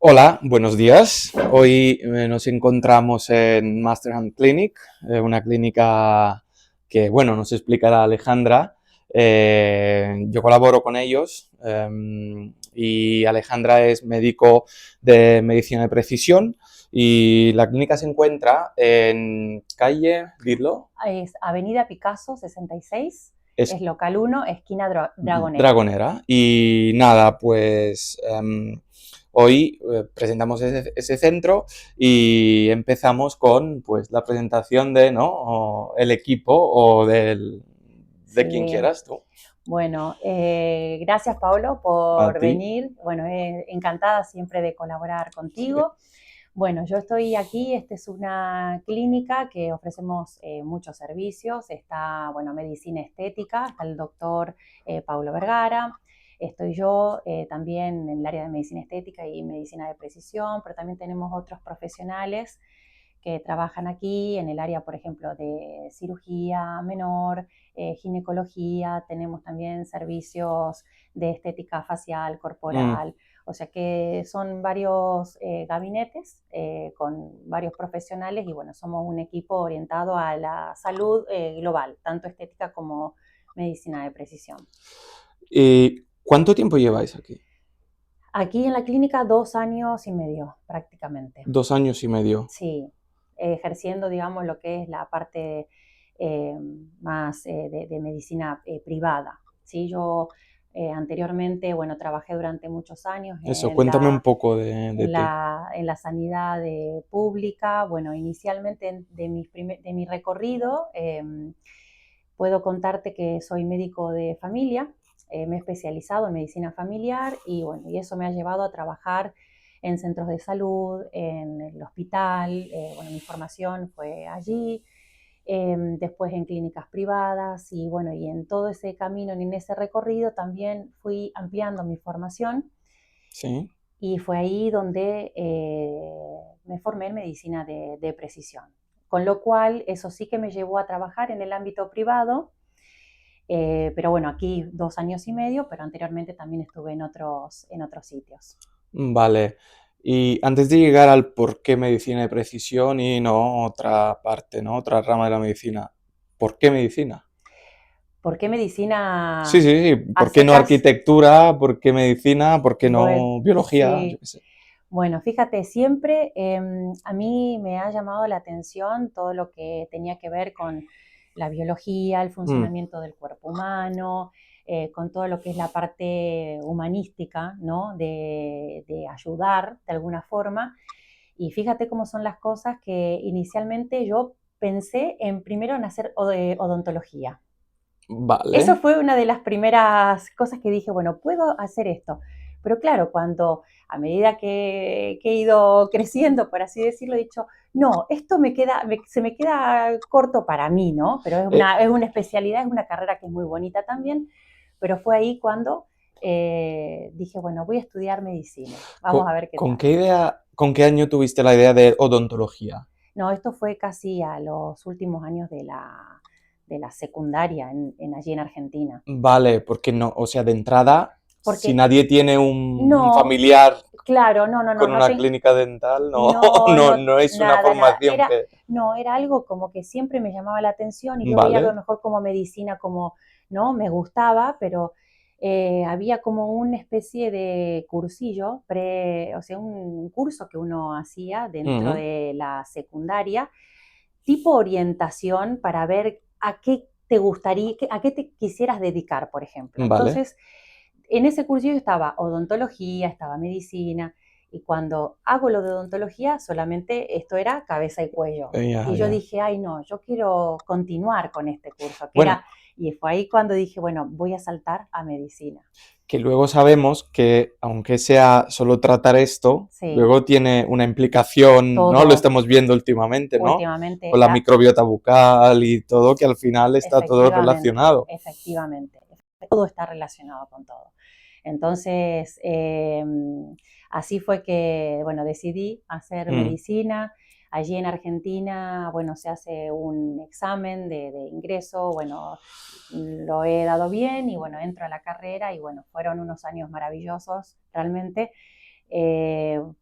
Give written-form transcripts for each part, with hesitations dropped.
Hola, buenos días. Hoy nos encontramos en Masterhand Clinic, una clínica que, bueno, nos explicará Alejandra. Yo colaboro con ellos y Alejandra es médico de medicina de precisión y la clínica se encuentra en calle, dilo, Es Avenida Picasso 66, es es local 1, esquina Dragonera. Dragonera. Y nada, pues hoy presentamos ese centro y empezamos con pues la presentación de ¿no? O el equipo o de quien Sí, quieras tú. bueno, gracias Pablo A por ti. venir. Bueno, encantada siempre de colaborar Sí. contigo. Bueno, yo estoy aquí, esta es una clínica que ofrecemos muchos servicios. Está, bueno, medicina estética, está el doctor Paulo Vergara. Estoy yo también en el área de medicina estética y medicina de precisión, pero también tenemos otros profesionales que trabajan aquí en el área, por ejemplo, de cirugía menor, ginecología, tenemos también servicios de estética facial, Mm, corporal, o sea que son varios gabinetes con varios profesionales y bueno, somos un equipo orientado a la salud global, tanto estética como medicina de precisión. ¿Y cuánto tiempo lleváis aquí? Aquí en la clínica 2 años y medio prácticamente. 2 años y medio. Sí, ejerciendo, digamos, lo que es la parte eh, más de medicina privada. ¿Sí? Yo anteriormente, bueno, trabajé durante muchos años Eso, cuéntame un poco de ti. en la sanidad pública. Bueno, inicialmente de mi recorrido, puedo contarte que soy médico de familia, me he especializado en medicina familiar y bueno, y eso me ha llevado a trabajar en centros de salud, en el hospital, bueno, mi formación fue allí, después en clínicas privadas y bueno, y en todo ese camino, en ese recorrido también fui ampliando mi formación Sí. y fue ahí donde me formé en medicina de precisión. Con lo cual, eso sí que me llevó a trabajar en el ámbito privado, pero bueno, aquí 2 años y medio, pero anteriormente también estuve en otros sitios. Vale. Y antes de llegar al por qué medicina de precisión y no otra parte, ¿no? Otra rama de la medicina. ¿Por qué medicina? ¿Por qué Sí, medicina sí, sí. a ¿Por qué no secas? arquitectura? ¿Por qué medicina? ¿Por qué Bueno, no biología? Yo sí. qué sé. Bueno, fíjate, siempre a mí me ha llamado la atención todo lo que tenía que ver con la biología, el Mm, funcionamiento del cuerpo humano, con todo lo que es la parte humanística, ¿no? De ayudar de alguna forma. Y fíjate cómo son las cosas que inicialmente yo pensé en primero en hacer odontología. Eso vale. fue una de las primeras cosas que dije, bueno, puedo hacer esto. Pero claro, cuando a medida que he ido creciendo, por así decirlo, he dicho, no, esto se me queda corto para mí, ¿no? Pero Eh, es una especialidad, es una carrera que es muy bonita también. Pero fue ahí cuando dije, bueno, voy a estudiar medicina. Vamos a ver qué ¿Con tal. qué idea, con qué año tuviste la idea de odontología? No, esto fue casi a los últimos años de la secundaria allí en Argentina. Vale, porque no, o sea, de entrada, si Porque nadie tiene un no, familiar claro, no, no, no, con no, una clínica dental, no, no, no, no, no es una nada, nada. formación que... No, era algo como que siempre me llamaba la atención y yo veía a lo Vale. mejor como medicina, como, ¿no? Me gustaba, pero había como una especie de cursillo, o sea, un curso que uno hacía dentro Ujú, de la secundaria, tipo orientación para ver a qué te gustaría, a qué te quisieras dedicar, por ejemplo. vale. Entonces, en ese cursillo estaba odontología, estaba medicina, y cuando hago lo de odontología, solamente esto era cabeza y cuello. Ya, Y yo ya. dije, ay no, yo quiero continuar con este curso, que Bueno, era, y fue ahí cuando dije, bueno, voy a saltar a medicina. que luego sabemos que aunque sea solo tratar esto, Sí, luego tiene una implicación, ¿no? Lo todo estamos viendo últimamente, ¿no? últimamente, Con la microbiota bucal y todo, que al final está todo efectivamente, relacionado. efectivamente, todo está relacionado con todo. Entonces, así fue que, bueno, decidí hacer Mm, medicina. Allí en Argentina, bueno, se hace un examen de ingreso, bueno, lo he dado bien y bueno, entro a la carrera y bueno, fueron unos años maravillosos realmente,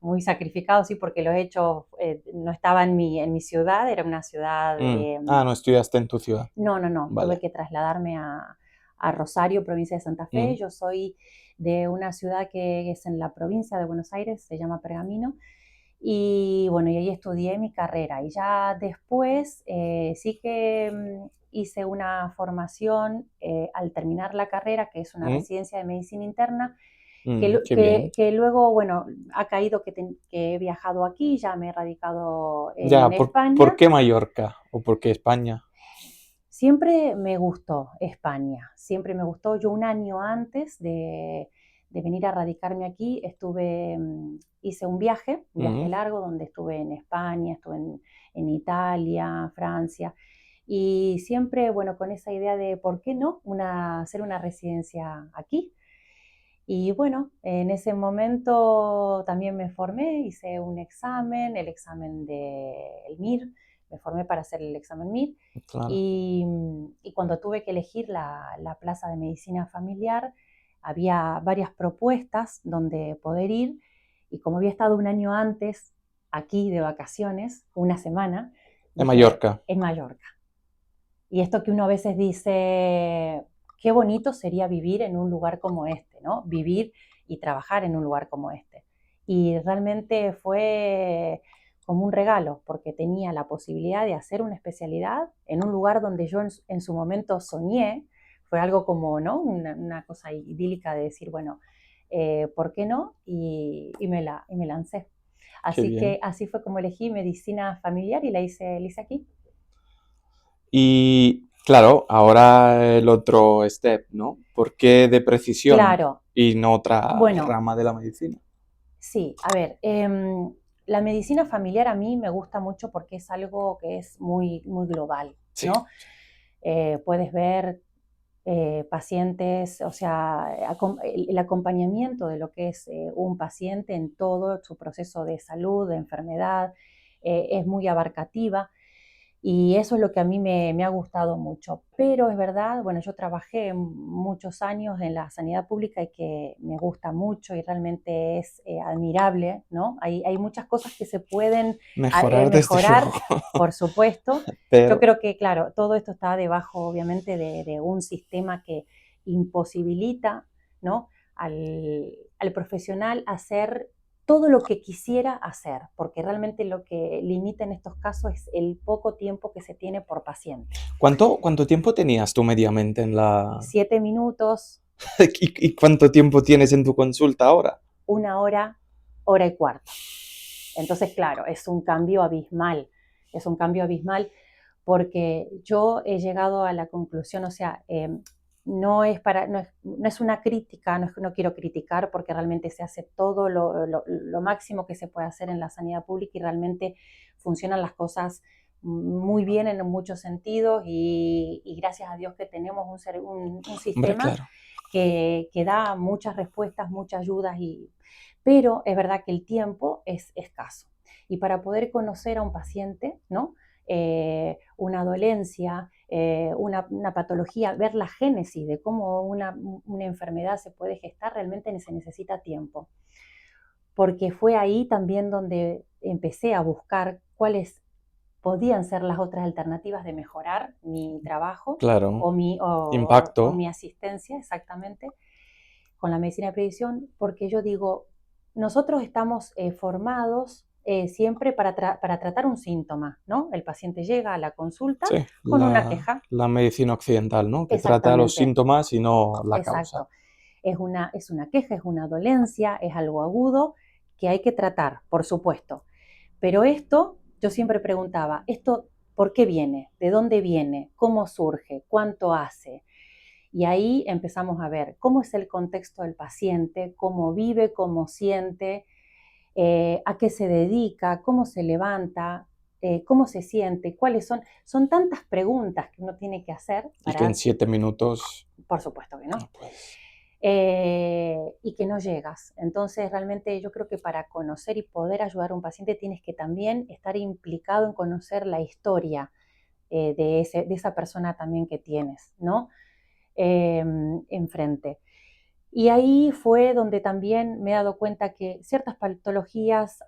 muy muy sacrificado, sí, porque lo he hecho, no estaba en mi ciudad, era una ciudad... No estudiaste en tu ciudad. No, tuve Vale. que trasladarme a Rosario, provincia de Santa Fe. Yo soy de una ciudad que es en la provincia de Buenos Aires, se llama Pergamino, y bueno, y ahí estudié mi carrera. Y ya después sí que hice una formación al terminar la carrera, que es una residencia de medicina interna, Qué bien. que luego, bueno, ha caído que he viajado aquí, ya me he radicado Ya, en ¿por España. qué Mallorca? ¿O por qué España? Siempre me gustó España, siempre me gustó. Yo un año antes de venir a radicarme aquí, hice un viaje largo, donde estuve en España, estuve en Italia, Francia, y siempre, bueno, con esa idea de, ¿por qué no? Hacer una residencia aquí. Y bueno, en ese momento también me formé, hice un examen, el examen del MIR, me formé para hacer el examen MIR, Claro. y cuando tuve que elegir la plaza de medicina familiar, había varias propuestas donde poder ir, y como había estado un año antes aquí de vacaciones, una semana, En dije, Mallorca. en Mallorca. Y esto que uno a veces dice, qué bonito sería vivir en un lugar como este, ¿no? Vivir y trabajar en un lugar como este. Y realmente fue como un regalo, porque tenía la posibilidad de hacer una especialidad en un lugar donde yo en su momento soñé. Fue algo como, ¿no? Una cosa idílica de decir, bueno, ¿por qué no? Y me lancé. Qué Así que bien. así fue como elegí medicina familiar y la hice aquí. Y claro, ahora el otro step, ¿no? ¿Por qué de precisión Claro, y no otra bueno, rama de la medicina? sí, a ver, la medicina familiar a mí me gusta mucho porque es algo que es muy, muy global, Sí. ¿no? Puedes ver pacientes, o sea, el acompañamiento de lo que es un paciente en todo su proceso de salud, de enfermedad, es muy abarcativa. Y eso es lo que a mí me ha gustado mucho. Pero es verdad, bueno, yo trabajé muchos años en la sanidad pública y que me gusta mucho y realmente es admirable, ¿no? Hay muchas cosas que se pueden Mejorar desde luego. mejorar, por supuesto. Yo Pero, creo que, claro, todo esto está debajo, obviamente, de un sistema que imposibilita, ¿no? al profesional hacer todo lo que quisiera hacer, porque realmente lo que limita en estos casos es el poco tiempo que se tiene por paciente. ¿cuánto tiempo tenías tú mediamente en la... 7 minutos, ¿Y cuánto tiempo tienes en tu consulta ahora? 1 hora, hora y cuarto. Entonces, claro, es un cambio abismal porque yo he llegado a la conclusión, o sea, no es una crítica, no quiero criticar porque realmente se hace todo lo máximo que se puede hacer en la sanidad pública y realmente funcionan las cosas muy bien en muchos sentidos y gracias a Dios que tenemos un Hombre, sistema claro. que da muchas respuestas, muchas ayudas, pero es verdad que el tiempo es escaso. Y para poder conocer a un paciente, ¿no? Una dolencia, una patología, ver la génesis de cómo una enfermedad se puede gestar, realmente se necesita tiempo. Porque fue ahí también donde empecé a buscar cuáles podían ser las otras alternativas de mejorar mi trabajo Claro. o Impacto. mi asistencia, exactamente, con la medicina de precisión, porque yo digo, nosotros estamos formados siempre para tratar un síntoma, ¿no? El paciente llega a la consulta Sí, con una queja. la medicina occidental, ¿no? Que trata los Exactamente, síntomas y no la causa. exacto. Es una queja, es una dolencia, es algo agudo que hay que tratar, por supuesto. Pero esto, yo siempre preguntaba, ¿esto por qué viene? ¿De dónde viene? ¿Cómo surge? ¿Cuánto hace? Y ahí empezamos a ver cómo es el contexto del paciente, cómo vive, cómo siente, a qué se dedica, cómo se levanta, cómo se siente, cuáles son. Son tantas preguntas que uno tiene que hacer Y que en para, 7 minutos, por supuesto que no, pues, y que no llegas. Entonces, realmente yo creo que para conocer y poder ayudar a un paciente tienes que también estar implicado en conocer la historia de esa persona también que tienes, ¿no? Enfrente. Y ahí fue donde también me he dado cuenta que ciertas patologías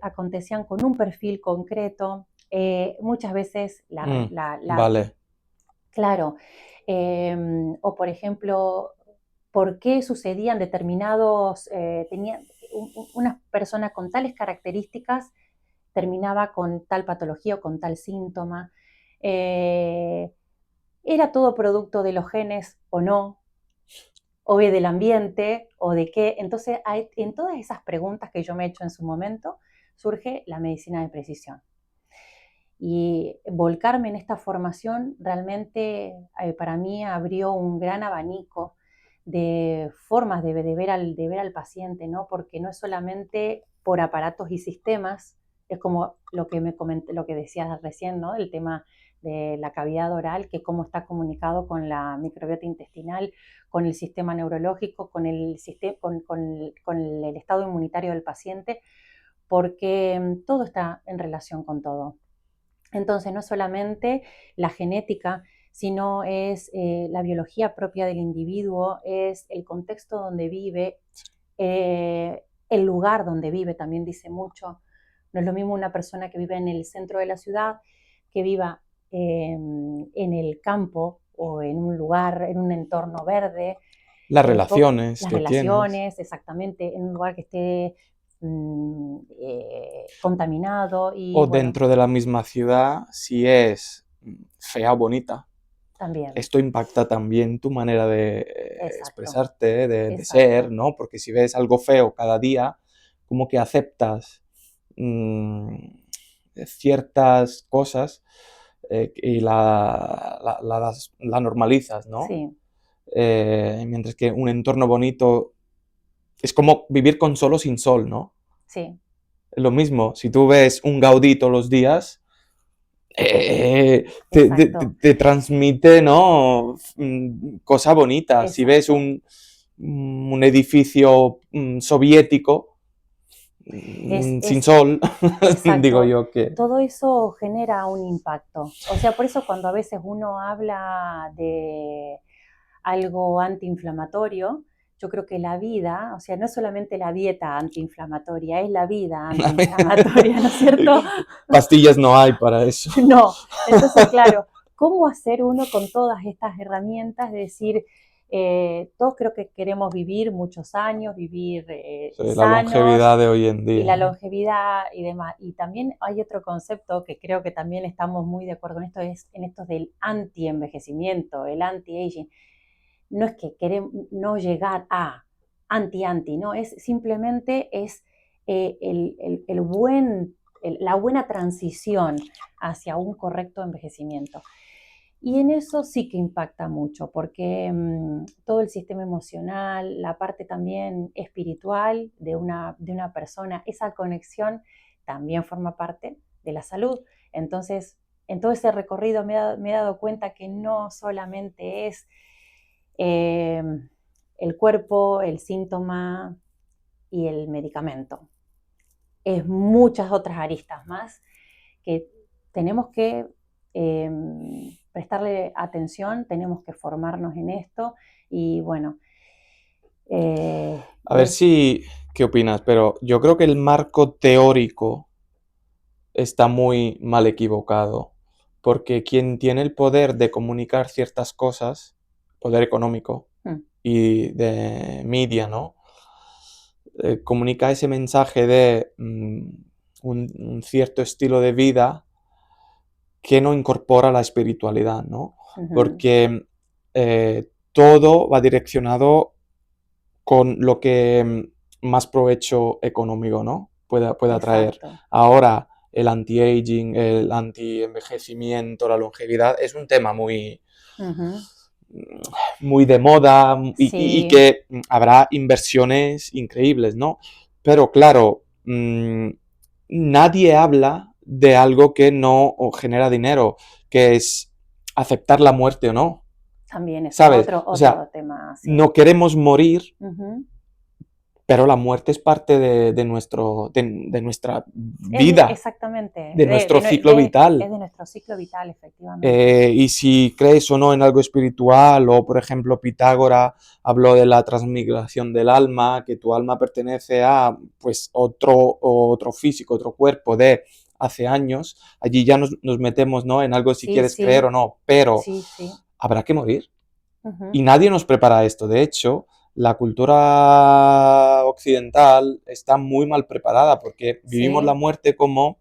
acontecían con un perfil concreto. Muchas veces Vale. claro, o por ejemplo, por qué sucedían determinados, una persona con tales características terminaba con tal patología o con tal síntoma. Eh, ¿Era todo producto de los genes o no? ¿O del ambiente? ¿O de qué? Entonces, en todas esas preguntas que yo me he hecho en su momento, surge la medicina de precisión. Y volcarme en esta formación realmente para mí abrió un gran abanico de formas de ver al paciente, ¿no? Porque no es solamente por aparatos y sistemas, es como lo que lo que decías recién, ¿no? El tema de la cavidad oral, que cómo está comunicado con la microbiota intestinal, con el sistema neurológico, con el estado inmunitario del paciente, porque todo está en relación con todo. Entonces, no es solamente la genética, sino es la biología propia del individuo, es el contexto donde vive, el lugar donde vive también dice mucho. No es lo mismo una persona que vive en el centro de la ciudad, que viva en el campo o en un lugar, en un entorno verde. Las relaciones Las que tienes. relaciones, exactamente, en un lugar que esté contaminado y O bueno, dentro de la misma ciudad, si es fea o bonita. también. Esto impacta también tu manera de Exacto, expresarte, de ser, exacto, ¿no? Porque si ves algo feo cada día, como que aceptas mm, ciertas cosas y la normalizas, ¿no? sí, Mientras que un entorno bonito es como vivir con sol o sin sol, ¿no? sí, Es lo mismo, si tú ves un Gaudí todos los días, exacto, te transmite, ¿no? Cosa bonita. Si ves exacto. un edificio soviético sin Es sol, digo exacto. yo que... Todo eso genera un impacto. O sea, por eso cuando a veces uno habla de algo antiinflamatorio, yo creo que la vida, o sea, no es solamente la dieta antiinflamatoria, es la vida antiinflamatoria, ¿no es cierto? Pastillas no hay para eso. No. Entonces, claro, ¿cómo hacer uno con todas estas herramientas? De decir, todos creo que queremos vivir muchos años, vivir Sí, la sanos longevidad de hoy en y día, la ¿no? longevidad y demás. Y también hay otro concepto que creo que también estamos muy de acuerdo en esto, es en esto del anti-envejecimiento, el anti-aging. No es que queremos no llegar a anti-anti, no, es simplemente es el buen, la buena transición hacia un correcto envejecimiento. Y en eso sí que impacta mucho, porque todo el sistema emocional, la parte también espiritual de una persona, esa conexión también forma parte de la salud. Entonces, en todo ese recorrido me he dado cuenta que no solamente es eh, el cuerpo, el síntoma y el medicamento. Es muchas otras aristas más que tenemos que eh, prestarle atención, tenemos que formarnos en esto y bueno, A ver es si, ¿qué opinas? Pero yo creo que el marco teórico está muy mal equivocado, porque quien tiene el poder de comunicar ciertas cosas, poder económico mm, y de media, ¿no? Comunica ese mensaje de un cierto estilo de vida que no incorpora la espiritualidad, ¿no? ujú, Porque todo va direccionado con lo que más provecho económico, ¿no? Pueda traer. exacto. Ahora, el anti-aging, el anti-envejecimiento, la longevidad, es un tema Ujú, muy de moda y sí, que habrá inversiones increíbles, ¿no? Pero claro, nadie habla de algo que no genera dinero, que es aceptar la muerte o no, también ese es ¿sabes? O sea, otro tema, sí. no queremos morir Ujú, pero la muerte es parte de nuestra vida, Exactamente, de nuestro ciclo vital. es de nuestro ciclo vital, efectivamente. Y si crees o no en algo espiritual, o por ejemplo Pitágora habló de la transmigración del alma, que tu alma pertenece a pues otro físico, otro cuerpo de hace años, allí ya nos metemos, ¿no?, en algo si Sí, quieres creer sí, o no, pero sí, sí. habrá que morir. Ujú. Y nadie nos prepara esto. De hecho, la cultura occidental está muy mal preparada porque vivimos la Sí, muerte como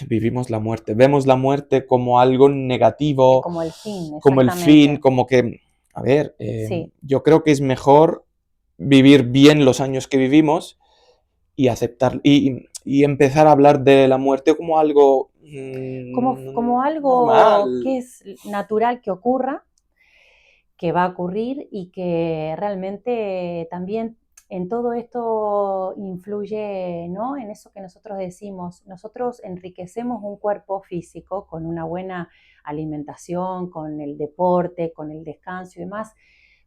vivimos la muerte, vemos la muerte como algo negativo, como el fin, como el fin, exactamente. como que, a ver, Sí, yo creo que es mejor vivir bien los años que vivimos y aceptar y empezar a hablar de la muerte como algo como algo normal. que es natural que ocurra, que va a ocurrir y que realmente también en todo esto influye, ¿no?, en eso que nosotros decimos. Nosotros enriquecemos un cuerpo físico con una buena alimentación, con el deporte, con el descanso y demás,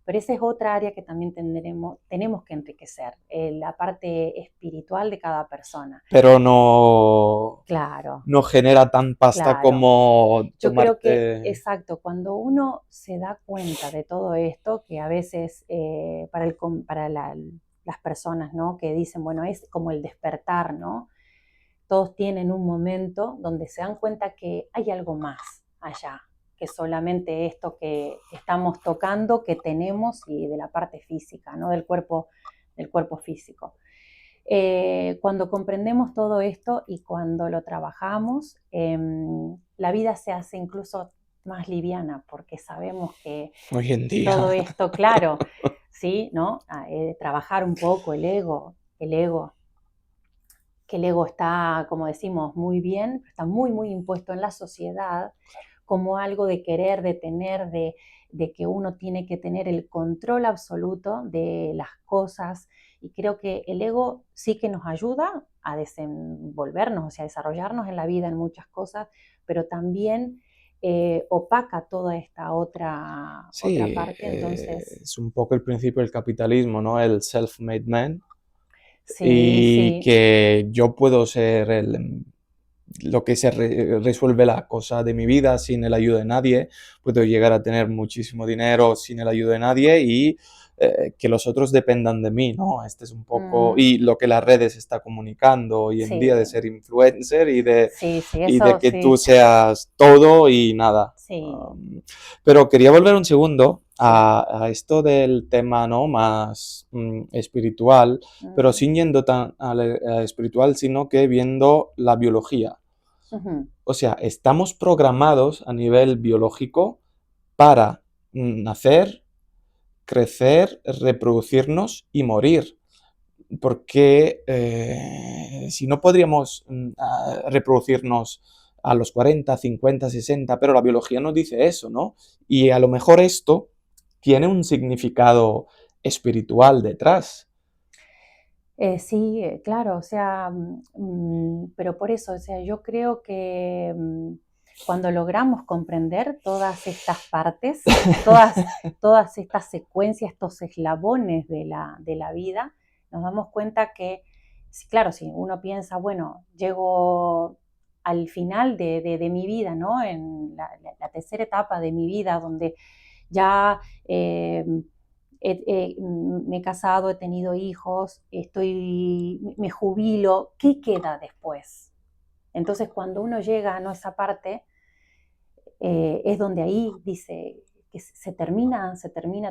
pero esa es otra área que también tenemos que enriquecer, la parte espiritual de cada persona. Pero no, Claro, no genera tan pasta claro. como Yo creo que, tomarte... exacto, cuando uno se da cuenta de todo esto, que a veces para las personas, ¿no?, que dicen, bueno, es como el despertar, ¿no? Todos tienen un momento donde se dan cuenta que hay algo más allá, que solamente esto que estamos tocando, que tenemos y de la parte física, ¿no?, del cuerpo físico. Cuando comprendemos todo esto y cuando lo trabajamos, la vida se hace incluso más liviana porque sabemos que Hoy en día. todo esto, claro, sí, ¿no? Trabajar un poco el ego, que el ego está, como decimos, muy bien, está muy, muy impuesto en la sociedad como algo de querer, de tener, de que uno tiene que tener el control absoluto de las cosas. Y creo que el ego sí que nos ayuda a desenvolvernos, o sea, a desarrollarnos en la vida en muchas cosas, pero también opaca toda esta otra Sí, parte. Entonces, es un poco el principio del capitalismo, ¿no? El self-made man. sí, Y sí, que yo puedo ser lo que resuelve la cosa de mi vida sin el ayuda de nadie, puedo llegar a tener muchísimo dinero sin el ayuda de nadie y que los otros dependan de mí, ¿no? Este es un poco, mm, y lo que las redes está comunicando hoy en día de sí, ser influencer sí, sí, y de eso que tú sí, seas todo y nada. sí, Pero quería volver un segundo sí. a esto del tema, ¿no?, más espiritual, pero Mm, sin yendo tan a espiritual, sino que viendo la biología. ujú. O sea, estamos programados a nivel biológico para nacer, crecer, reproducirnos y morir. Porque si no podríamos reproducirnos a los 40, 50, 60, pero la biología nos dice eso, ¿no? Y a lo mejor esto tiene un significado espiritual detrás. Sí, claro, o sea, pero por eso, o sea, yo creo que cuando logramos comprender todas estas partes, todas estas secuencias, estos eslabones de la vida, nos damos cuenta que, sí, claro, si uno piensa, bueno, llego al final de mi vida, ¿no? En la tercera etapa de mi vida, donde ya me he casado, he tenido hijos, me jubilo, ¿qué queda después? Entonces, cuando uno llega, ¿no?, a esa parte, es donde ahí dice que se termina,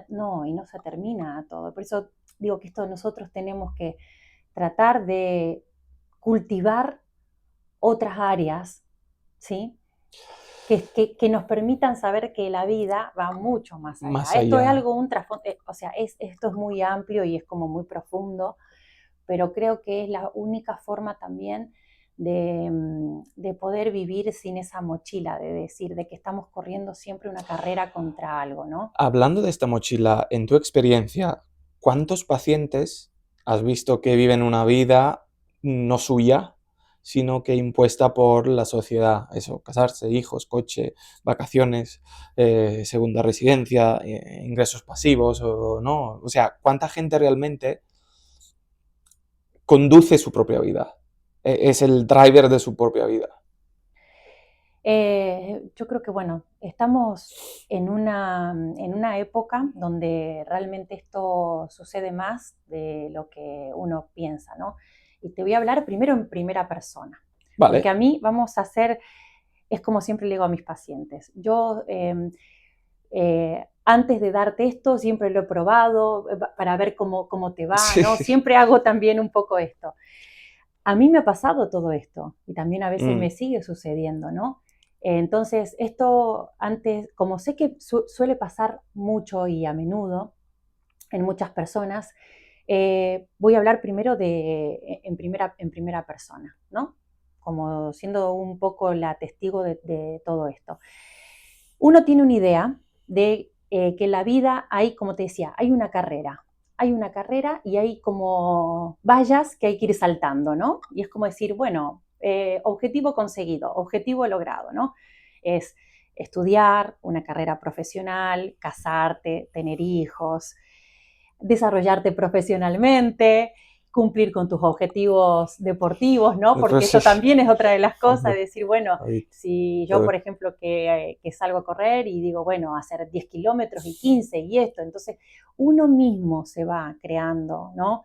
no, y no se termina todo. Por eso digo que esto nosotros tenemos que tratar de cultivar otras áreas, ¿sí? Que nos permitan saber que la vida va mucho más allá. Más Esto es allá. algo, un trasfondo, o sea, esto es muy amplio y es como muy profundo, pero creo que es la única forma también de poder vivir sin esa mochila, de decir, de que estamos corriendo siempre una carrera contra algo, ¿no? Hablando de esta mochila, en tu experiencia, ¿cuántos pacientes has visto que viven una vida no suya, sino que impuesta por la sociedad? Eso, casarse, hijos, coche, vacaciones, segunda residencia, ingresos pasivos, o no. O sea, ¿cuánta gente realmente conduce su propia vida, es el driver de su propia vida. Yo creo que, bueno, estamos en una época donde realmente esto sucede más de lo que uno piensa, ¿no? Y te voy a hablar primero en primera persona, porque Vale. a mí vamos a hacer, es como siempre le digo a mis pacientes, yo antes de darte esto siempre lo he probado para ver cómo te va, Sí. ¿no? Siempre hago también un poco esto. A mí me ha pasado todo esto y también a veces me sigue sucediendo, ¿no? Entonces, esto antes, como sé que suele pasar mucho y a menudo en muchas personas, voy a hablar primero en primera persona, ¿no? Como siendo un poco la testigo de todo esto. Uno tiene una idea de que en la vida hay, como te decía, hay una carrera. Hay una carrera y hay como vallas que hay que ir saltando, ¿no? Y es como decir, bueno, objetivo conseguido, objetivo logrado, ¿no? Es estudiar una carrera profesional, casarte, tener hijos, desarrollarte profesionalmente, cumplir con tus objetivos deportivos, ¿no? Porque Pues eso también es otra de las cosas, hombre, de decir, bueno, ahí si yo, todo. por ejemplo, que salgo a correr y digo, bueno, hacer 10 kilómetros y 15 y esto, entonces uno mismo se va creando, ¿no?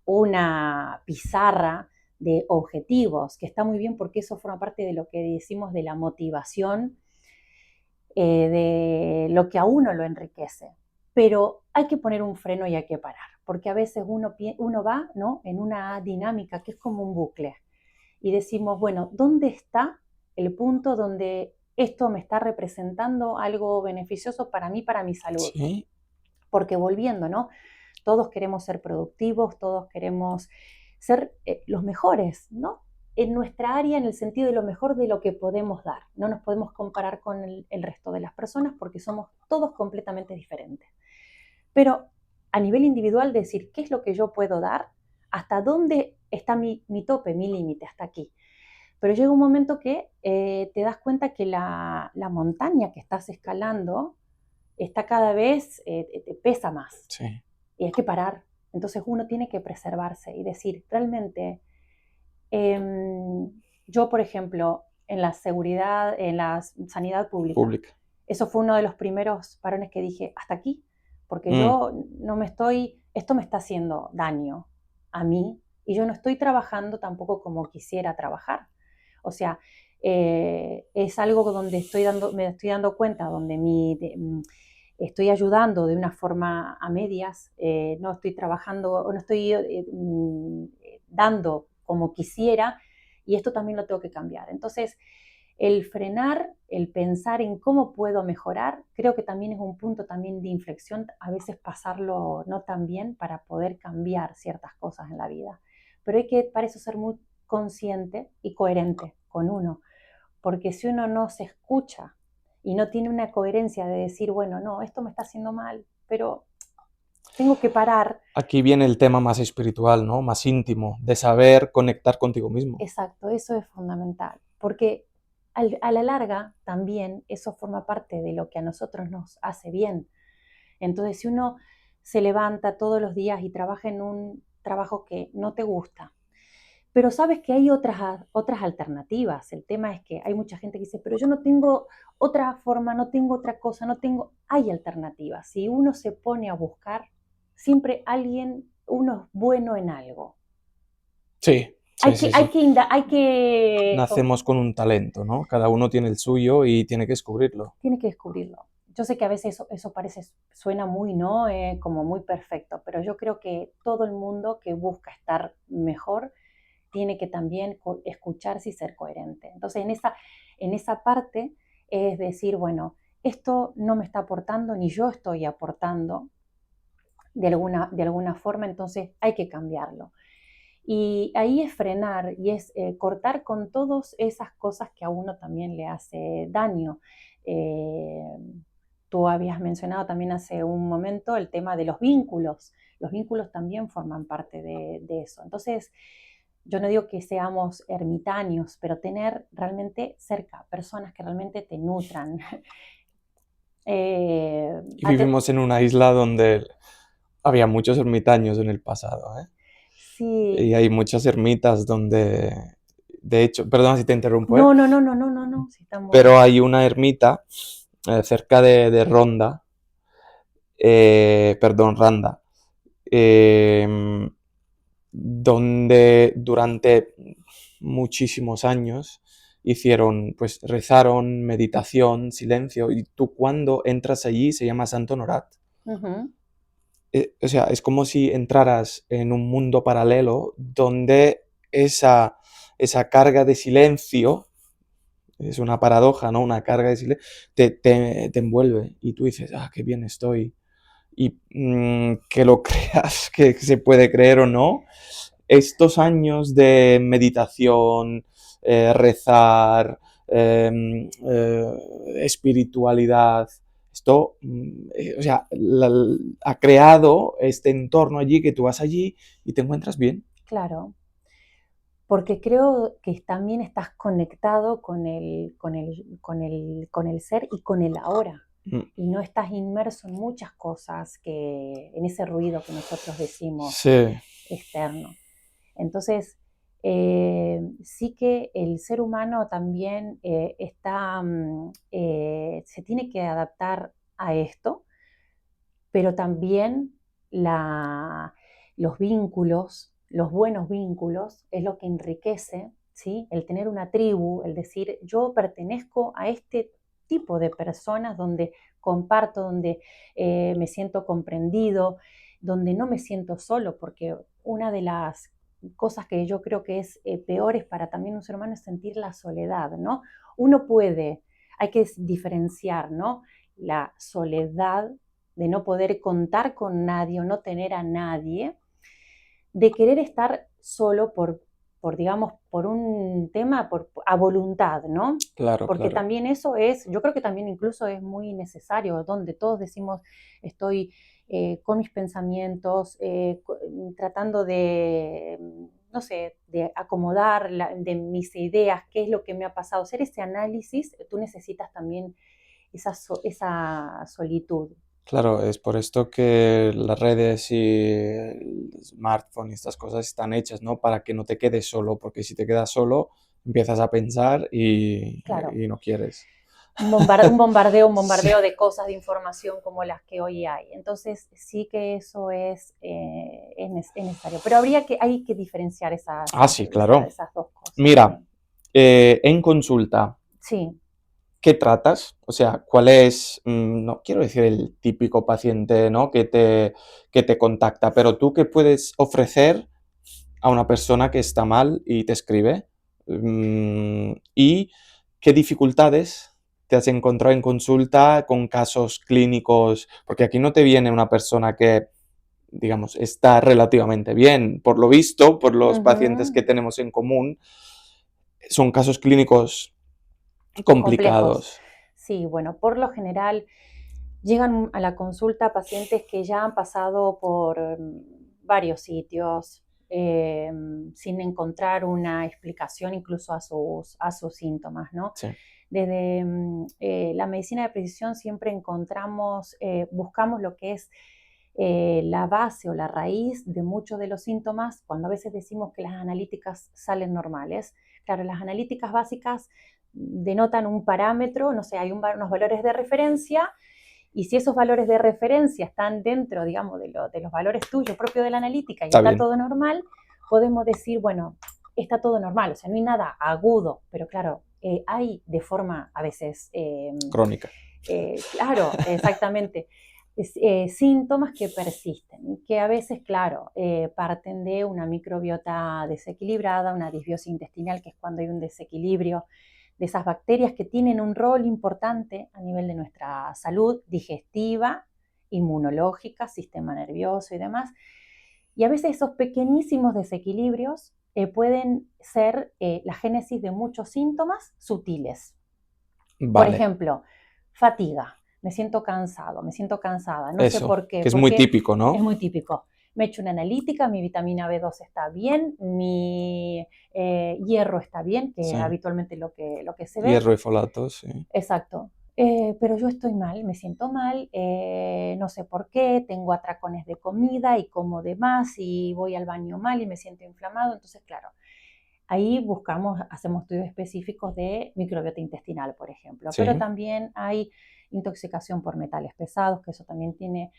Una pizarra de objetivos, que está muy bien porque eso forma parte de lo que decimos de la motivación, de lo que a uno lo enriquece. Pero hay que poner un freno y hay que parar, porque a veces uno va, ¿no?, en una dinámica que es como un bucle y decimos, bueno, ¿dónde está el punto donde esto me está representando algo beneficioso para mí, para mi salud? Sí. Porque volviendo, ¿no? Todos queremos ser productivos, todos queremos ser los mejores, ¿no? En nuestra área, en el sentido de lo mejor de lo que podemos dar. No nos podemos comparar con el resto de las personas porque somos todos completamente diferentes. Pero a nivel individual, decir qué es lo que yo puedo dar, hasta dónde está mi tope, mi límite, hasta aquí. Pero llega un momento que te das cuenta que la montaña que estás escalando está cada vez, te pesa más Sí. y hay que parar. Entonces uno tiene que preservarse y decir, realmente, eh, yo, por ejemplo, en la seguridad, en la sanidad pública, Pública. eso fue uno de los primeros parones que dije, hasta aquí, porque Mm. yo no me estoy, esto me está haciendo daño a mí y yo no estoy trabajando tampoco como quisiera trabajar. O sea, es algo donde me estoy dando cuenta, donde estoy ayudando de una forma a medias, no estoy trabajando, no estoy dando como quisiera, y esto también lo tengo que cambiar. Entonces, el frenar, el pensar en cómo puedo mejorar, creo que también es un punto también de inflexión, a veces pasarlo no tan bien para poder cambiar ciertas cosas en la vida. Pero hay que, para eso, ser muy consciente y coherente con uno, porque si uno no se escucha y no tiene una coherencia de decir, bueno, no, esto me está haciendo mal, pero tengo que parar. Aquí viene el tema más espiritual, ¿no? Más íntimo, de saber conectar contigo mismo. Exacto, eso es fundamental, porque a la larga también eso forma parte de lo que a nosotros nos hace bien. Entonces, si uno se levanta todos los días y trabaja en un trabajo que no te gusta, pero sabes que hay otras alternativas. El tema es que hay mucha gente que dice, pero yo no tengo otra forma, no tengo otra cosa, no tengo... Hay alternativas. Si uno se pone a buscar, siempre uno es bueno en algo. Sí, sí, sí, sí. Hay que Nacemos con un talento, ¿no? Cada uno tiene el suyo y tiene que descubrirlo. tiene que descubrirlo. Yo sé que a veces eso suena muy, ¿no? Como muy perfecto, pero yo creo que todo el mundo que busca estar mejor tiene que también escucharse y ser coherente. Entonces, en esa parte es decir, bueno, esto no me está aportando, ni yo estoy aportando de alguna forma, entonces hay que cambiarlo. Y ahí es frenar y es cortar con todas esas cosas que a uno también le hace daño. Eh, Tú habías mencionado también hace un momento el tema de los vínculos. Los vínculos también forman parte de eso. Entonces, yo no digo que seamos ermitaños, pero tener realmente cerca personas que realmente te nutran. Eh, Y vivimos en una isla donde había muchos ermitaños en el pasado, ¿eh? Sí. Y hay muchas ermitas donde, de hecho, perdona si te interrumpo, No, no, no, no, no, no, no, sí, está muy pero bien. hay una ermita cerca de Ronda, perdón, Randa, em, donde durante muchísimos años hicieron, pues rezaron, meditación, silencio, y tú cuando entras allí se llama Santo Honorat. Ujú. O sea, es como si entraras en un mundo paralelo donde esa carga de silencio, es una paradoja, ¿no? Una carga de silencio, te envuelve y tú dices, ah, qué bien estoy. Y que lo creas, que se puede creer o no, estos años de meditación, rezar, espiritualidad, esto, o sea, ha creado este entorno allí que tú vas allí y te encuentras bien. Claro, porque creo que también estás conectado con el ser y con el ahora. Mm, Y no estás inmerso en muchas cosas en ese ruido que nosotros decimos sí, externo. Entonces, sí que el ser humano también se tiene que adaptar a esto, pero también la, los vínculos, los buenos vínculos, es lo que enriquece, ¿sí? El tener una tribu, el decir, yo pertenezco a este tipo de personas donde comparto, donde me siento comprendido, donde no me siento solo, porque una de las cosas que yo creo que es peores para también un ser humano es sentir la soledad, ¿no? Uno puede, hay que diferenciar, ¿no? La soledad de no poder contar con nadie o no tener a nadie, de querer estar solo digamos, por un tema, a voluntad, ¿no? claro, Porque claro. también eso es, yo creo que también incluso es muy necesario, donde todos decimos, estoy con mis pensamientos, tratando de, no sé, de acomodar de mis ideas, qué es lo que me ha pasado, hacer ese análisis, tú necesitas también esa solitud. Claro, es por esto que las redes y el smartphone y estas cosas están hechas, ¿no? Para que no te quedes solo, porque si te quedas solo, empiezas a pensar Claro, y no quieres. un Sí. bombardeo de cosas, de información como las que hoy hay. Entonces, sí que eso es necesario. Pero hay que diferenciar Ah, sí, claro. esas dos cosas. Mira, Sí. en consulta, Sí. ¿qué tratas? O sea, ¿cuál es, no quiero decir el típico paciente, ¿no? Que te contacta, pero tú qué puedes ofrecer a una persona que está mal y te escribe? ¿Y qué dificultades te has encontrado en consulta con casos clínicos? Porque aquí no te viene una persona que, digamos, está relativamente bien. Por lo visto, por los pacientes Ujú. que tenemos en común, son casos clínicos Complejos. complicados. Sí, bueno, por lo general llegan a la consulta pacientes que ya han pasado por varios sitios sin encontrar una explicación incluso a sus síntomas, ¿no? Sí, Desde la medicina de precisión siempre buscamos lo que es la base o la raíz de muchos de los síntomas, cuando a veces decimos que las analíticas salen normales. Claro, las analíticas básicas denotan un parámetro, no sé, hay unos valores de referencia, y si esos valores de referencia están dentro, digamos, de los valores tuyos propios de la analítica y está está bien. todo normal, podemos decir, bueno, está todo normal, o sea, no hay nada agudo, pero claro, hay de forma a veces, Crónica. claro, exactamente, síntomas que persisten y que a veces, claro, parten de una microbiota desequilibrada, una disbiosis intestinal, que es cuando hay un desequilibrio de esas bacterias que tienen un rol importante a nivel de nuestra salud digestiva, inmunológica, sistema nervioso y demás. Y a veces esos pequeñísimos desequilibrios pueden ser la génesis de muchos síntomas sutiles. Por Vale, ejemplo, fatiga. Me siento cansado, me siento cansada. No sé eso, por qué, que es muy porque típico, es ¿no? muy típico. Me he hecho una analítica, mi vitamina B2 está bien, mi hierro está bien, que Sí. habitualmente lo que se ve. Hierro y folatos, sí. Exacto. pero yo estoy mal, me siento mal, no sé por qué, tengo atracones de comida y como de más y voy al baño mal y me siento inflamado. Entonces, claro, ahí hacemos estudios específicos de microbiota intestinal, por ejemplo, pero Sí, también hay intoxicación por metales pesados, que eso también tiene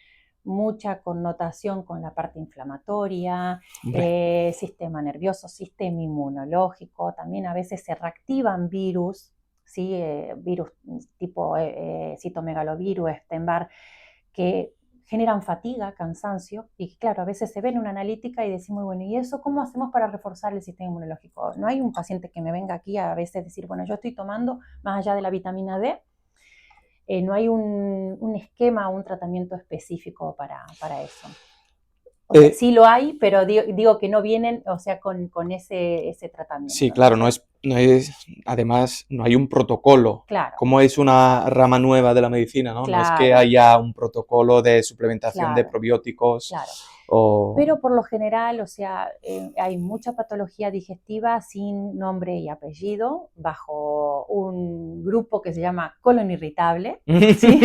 mucha connotación con la parte inflamatoria, hombre. sistema nervioso, sistema inmunológico, también a veces se reactivan virus, ¿sí? Virus tipo citomegalovirus, Epstein-Barr, que generan fatiga, cansancio, y claro, a veces se ve en una analítica y decimos, bueno, ¿y eso cómo hacemos para reforzar el sistema inmunológico? No hay un paciente que me venga aquí a veces decir, bueno, yo estoy tomando, más allá de la vitamina D, no hay un esquema, un tratamiento específico para eso. O sea, Eh, sí lo hay, pero digo que no vienen, o sea, con ese sí, tratamiento, ¿no? O claro, sea, además, no hay un protocolo. claro, Como es una rama nueva de la medicina, ¿no? No es que claro, haya un protocolo de suplementación de claro, probióticos claro. o... Pero por lo general, o sea, hay mucha patología digestiva sin nombre y apellido, bajo un grupo que se llama colon irritable, ¿sí?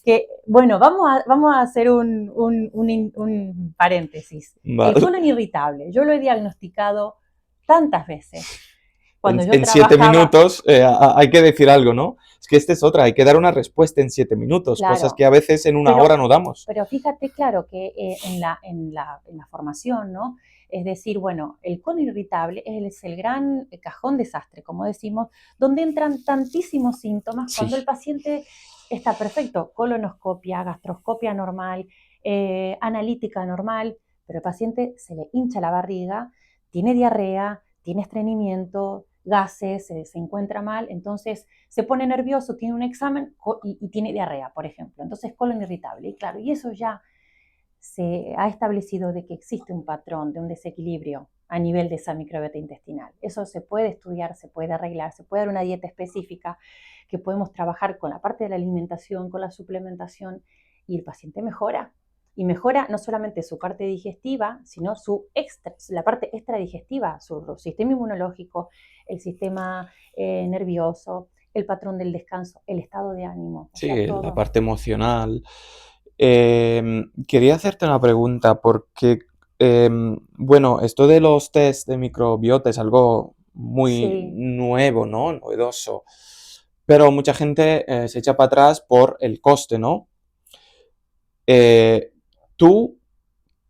Que, bueno, vamos a hacer un paréntesis. El Vale. colon irritable, yo lo he diagnosticado tantas veces. Cuando yo En 7 trabajaba, minutos hay que decir algo, ¿no? Es que esta es otra, hay que dar una respuesta en 7 minutos, cosas claro, que a veces en una hora pero, no damos. pero fíjate, claro, que en la formación, ¿no? Es decir, bueno, el colon irritable es el gran cajón desastre, como decimos, donde entran tantísimos síntomas cuando el Sí, paciente está perfecto, colonoscopia, gastroscopia normal, analítica normal, pero el paciente se le hincha la barriga, tiene diarrea, tiene estreñimiento, gases, se encuentra mal, entonces se pone nervioso, tiene un examen y tiene diarrea, por ejemplo. Entonces, colon irritable. Y claro, y eso ya se ha establecido de que existe un patrón de un desequilibrio a nivel de esa microbiota intestinal. Eso se puede estudiar, se puede arreglar, se puede dar una dieta específica que podemos trabajar con la parte de la alimentación, con la suplementación y el paciente mejora. Y mejora no solamente su parte digestiva, sino la parte extradigestiva, su sistema inmunológico, el sistema nervioso, el patrón del descanso, el estado de ánimo, o sea, sí, la todo. parte emocional. Quería hacerte una pregunta porque, bueno, esto de los test de microbiota es algo muy Sí. nuevo, ¿no? Novedoso. Pero mucha gente se echa para atrás por el coste, ¿no? Eh, ¿Tú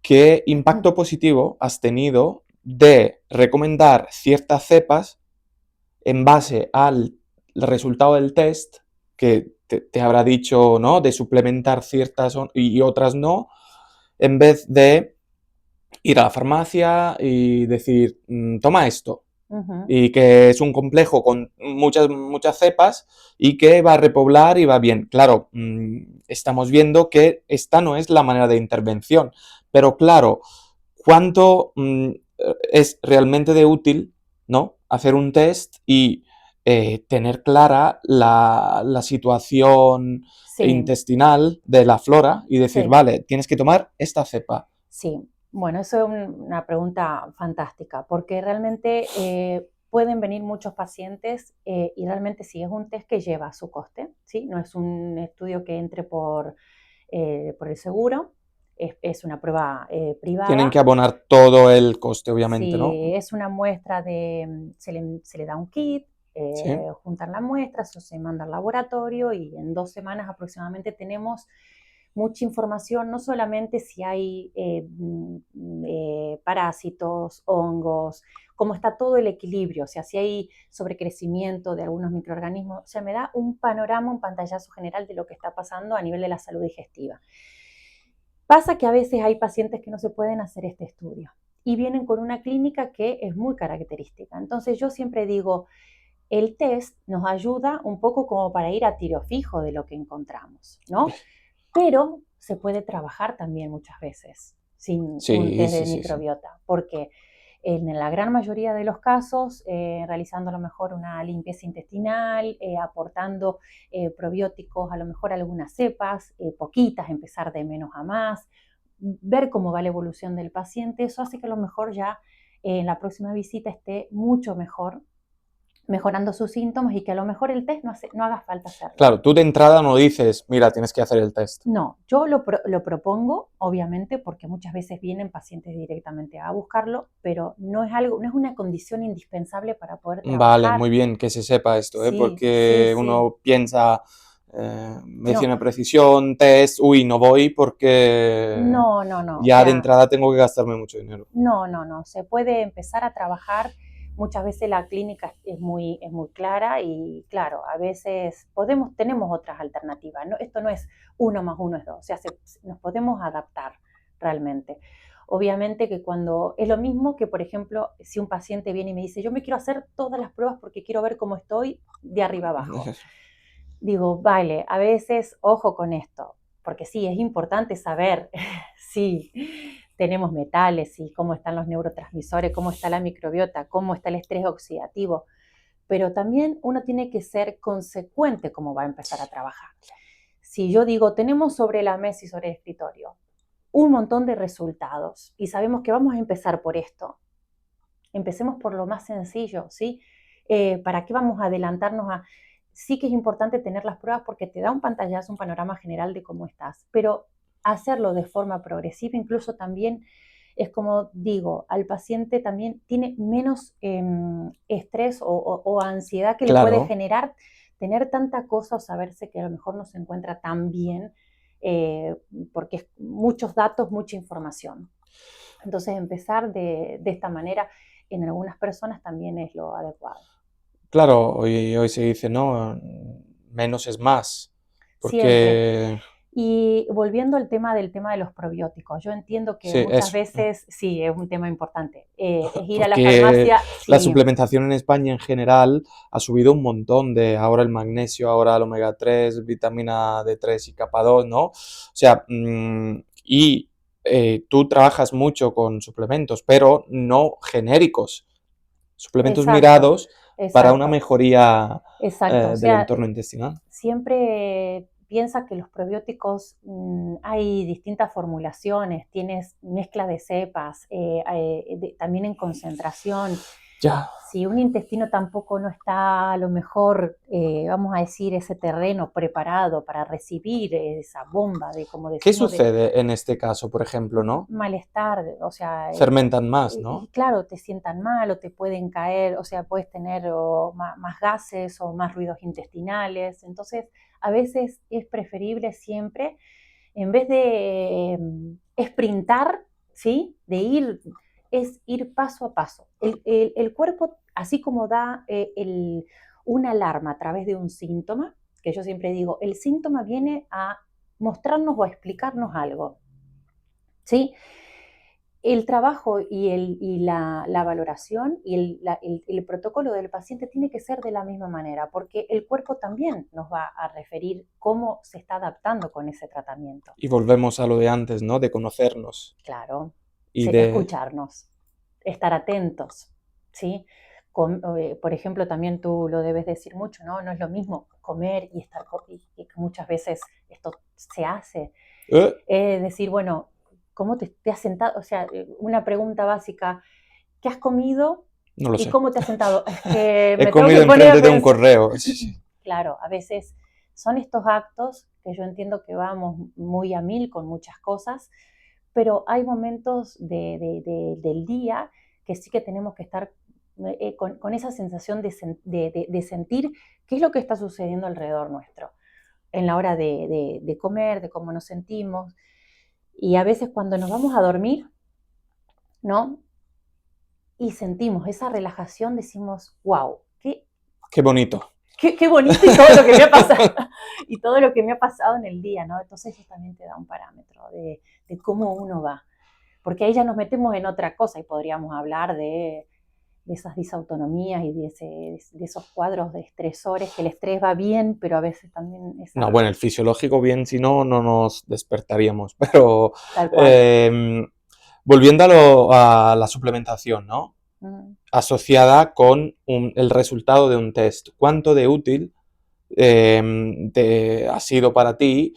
qué impacto positivo has tenido de recomendar ciertas cepas en base al resultado del test que te habrá dicho, ¿no? De suplementar ciertas y otras no, en vez de ir a la farmacia y decir, toma esto, Ujú. y que es un complejo con muchas cepas y que va a repoblar y va bien. Claro, estamos viendo que esta no es la manera de intervención, pero claro, ¿cuánto es realmente de útil, ¿no? Hacer un test y tener clara la situación Sí, intestinal de la flora y decir, sí. vale, tienes que tomar esta cepa. Sí, bueno, eso es una pregunta fantástica, porque realmente pueden venir muchos pacientes y realmente sí es un test que lleva su coste, ¿sí? No es un estudio que entre por el seguro, es una prueba Tienen que privada. abonar todo el coste, obviamente, ¿no? Si es una muestra se le da un kit, Sí. juntan la muestra, eso se manda al laboratorio y en 2 semanas aproximadamente tenemos mucha información, no solamente si hay parásitos, hongos, cómo está todo el equilibrio, o sea, si hay sobrecrecimiento de algunos microorganismos, o sea, me da un panorama, un pantallazo general de lo que está pasando a nivel de la salud digestiva. Pasa que a veces hay pacientes que no se pueden hacer este estudio y vienen con una clínica que es muy característica. Entonces yo siempre digo, el test nos ayuda un poco como para ir a tiro fijo de lo que encontramos, ¿no? Pero se puede trabajar también muchas veces sin un Sí, test sí, de sí, sí. microbiota, porque en la gran mayoría de los casos, realizando a lo mejor una limpieza intestinal, aportando probióticos, a lo mejor algunas cepas, poquitas, empezar de menos a más, ver cómo va la evolución del paciente, eso hace que a lo mejor ya en la próxima visita esté mucho mejor mejorando sus síntomas y que a lo mejor el test no haga falta hacerlo. Claro, tú de entrada no dices, mira, tienes que hacer el test. No, yo lo propongo, obviamente, porque muchas veces vienen pacientes directamente a buscarlo, pero no es una condición indispensable para poder Vale, trabajar. muy bien que se sepa esto, Sí, porque sí, sí. uno piensa, No, medicina de precisión, test, uy, no voy porque no, o ya de sea, entrada tengo que gastarme mucho dinero. no, se puede empezar a trabajar. Muchas veces la clínica es muy clara y claro, a veces tenemos otras alternativas, ¿no? Esto no es 1 más 1 es 2, o sea, nos podemos adaptar realmente. Obviamente que cuando es lo mismo que, por ejemplo, si un paciente viene y me dice, yo me quiero hacer todas las pruebas porque quiero ver cómo estoy de arriba abajo. Digo, vale, a veces ojo con esto, porque sí, es importante saber si tenemos metales y cómo están los neurotransmisores, cómo está la microbiota, cómo está el estrés oxidativo, pero también uno tiene que ser consecuente cómo va a empezar a trabajar. Si yo digo, tenemos sobre la mesa y sobre el escritorio un montón de resultados y sabemos que vamos a empezar por esto, empecemos por lo más sencillo, ¿sí? ¿Para qué vamos a adelantarnos a...? Sí que es importante tener las pruebas porque te da un pantallazo, un panorama general de cómo estás, pero hacerlo de forma progresiva incluso también es como digo, al paciente también tiene menos estrés o ansiedad que le puede Claro, generar tener tanta cosa o saberse que a lo mejor no se encuentra tan bien porque es muchos datos, mucha información. Entonces empezar de esta manera en algunas personas también es lo adecuado. claro, hoy se dice, no, menos es más, Siempre. porque Y volviendo al tema de los probióticos, yo entiendo que sí, muchas eso. veces, sí, es un tema importante, es ir a la Porque farmacia, la sí, suplementación en España en general ha subido un montón de ahora el magnesio, ahora el omega 3, vitamina D3 y capa 2, ¿no? O sea, y tú trabajas mucho con suplementos, pero no genéricos, suplementos exacto, mirados para una exacto, mejoría exacto. O del sea, entorno intestinal. siempre piensa que los probióticos hay distintas formulaciones, tienes mezcla de cepas, también en concentración. Ya, Si un intestino tampoco no está a lo mejor, vamos a decir, ese terreno preparado para recibir esa bomba de, como ¿qué decimos, de sucede en este caso, por ejemplo, no? malestar, o sea, Fermentan más, ¿no? claro, te sientan mal o te pueden caer, o sea, puedes tener más gases o más ruidos intestinales. Entonces, a veces es preferible siempre, en vez de sprintar, ¿sí? Es ir paso a paso. El cuerpo, así como da una alarma a través de un síntoma, que yo siempre digo, el síntoma viene a mostrarnos o a explicarnos algo, ¿sí? El trabajo la valoración y el protocolo del paciente tiene que ser de la misma manera, porque el cuerpo también nos va a referir cómo se está adaptando con ese tratamiento. Y volvemos a lo de antes, ¿no? De conocernos Claro, y de... escucharnos, estar atentos, ¿sí? Por ejemplo, también tú lo debes decir mucho, ¿no? No es lo mismo comer y estar, y que muchas veces esto se hace. "Eh, Decir, bueno, ¿cómo te has sentado? O sea, una pregunta básica, ¿qué has comido no lo y sé. cómo te has sentado? Es que He me tengo que comido poner a enfrente de un pensar. correo. Sí, sí. Claro, a veces son estos actos que yo entiendo que vamos muy a mil con muchas cosas, pero hay momentos del día que sí que tenemos que estar con esa sensación de sentir qué es lo que está sucediendo alrededor nuestro, en la hora de comer, de cómo nos sentimos. Y a veces cuando nos vamos a dormir, ¿no? Y sentimos esa relajación, decimos, wow, Qué bonito. qué bonito y todo lo que me ha pasado, y todo lo que me ha pasado en el día, ¿no? Entonces eso también te da un parámetro de cómo uno va. Porque ahí ya nos metemos en otra cosa y podríamos hablar de esas disautonomías y de esos cuadros de estresores, que el estrés va bien, pero a veces también No, esa, bueno, el fisiológico bien, si no, no nos despertaríamos. Pero tal cual. eh, volviendo a la suplementación, ¿no? Mm. Asociada con el resultado de un test. ¿Cuánto de útil ha sido para ti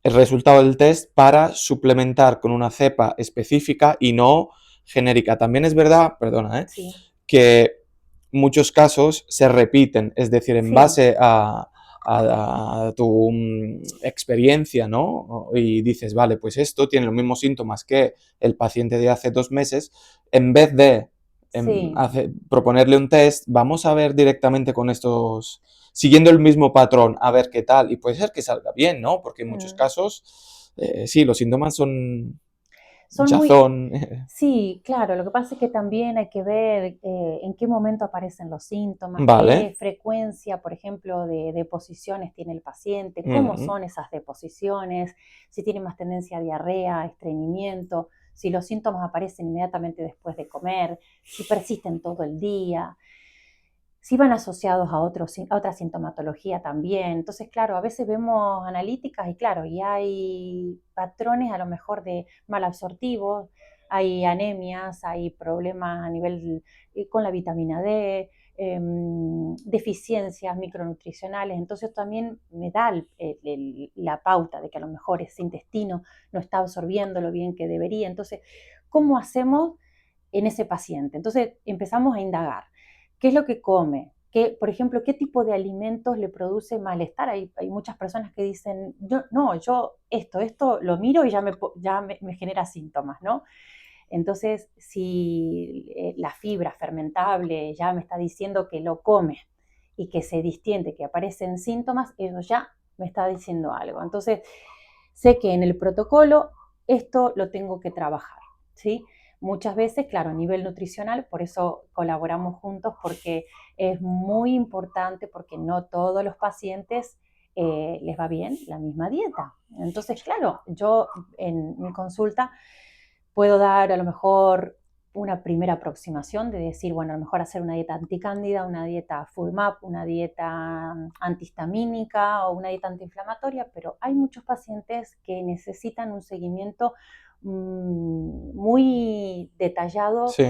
el resultado del test para suplementar con una cepa específica y no genérica? También es verdad, perdona, Sí, que muchos casos se repiten, es decir, en Sí, base a tu experiencia, ¿no? Y dices, vale, pues esto tiene los mismos síntomas que el paciente de hace 2 meses, en vez de sí. proponerle un test, vamos a ver directamente con estos, siguiendo el mismo patrón, a ver qué tal, y puede ser que salga bien, ¿no? Porque en muchos Mm. casos, sí, los síntomas son Son muy, hinchazón, sí, claro, lo que pasa es que también hay que ver en qué momento aparecen los síntomas, vale. qué frecuencia, por ejemplo, de deposiciones tiene el paciente, cómo Mm, son esas deposiciones, si tiene más tendencia a diarrea, estreñimiento, si los síntomas aparecen inmediatamente después de comer, si persisten todo el día, si van asociados a otra sintomatología también. Entonces, claro, a veces vemos analíticas y claro, y hay patrones a lo mejor de malabsortivos, hay anemias, hay problemas a nivel con la vitamina D, deficiencias micronutricionales. Entonces también me da la pauta de que a lo mejor ese intestino no está absorbiendo lo bien que debería. Entonces, ¿cómo hacemos en ese paciente? Entonces empezamos a indagar. ¿Qué es lo que come? ¿Qué, por ejemplo, qué tipo de alimentos le produce malestar? Hay muchas personas que dicen, yo esto lo miro y ya me genera síntomas, ¿no? Entonces, si la fibra fermentable ya me está diciendo que lo come y que se distiende, que aparecen síntomas, eso ya me está diciendo algo. Entonces, sé que en el protocolo esto lo tengo que trabajar, ¿sí? Muchas veces, claro, a nivel nutricional, por eso colaboramos juntos, porque es muy importante, porque no todos los pacientes les va bien la misma dieta. Entonces, claro, yo en mi consulta puedo dar a lo mejor una primera aproximación de decir, bueno, a lo mejor hacer una dieta anticándida, una dieta FODMAP, una dieta antihistamínica o una dieta antiinflamatoria, pero hay muchos pacientes que necesitan un seguimiento muy detallado sí,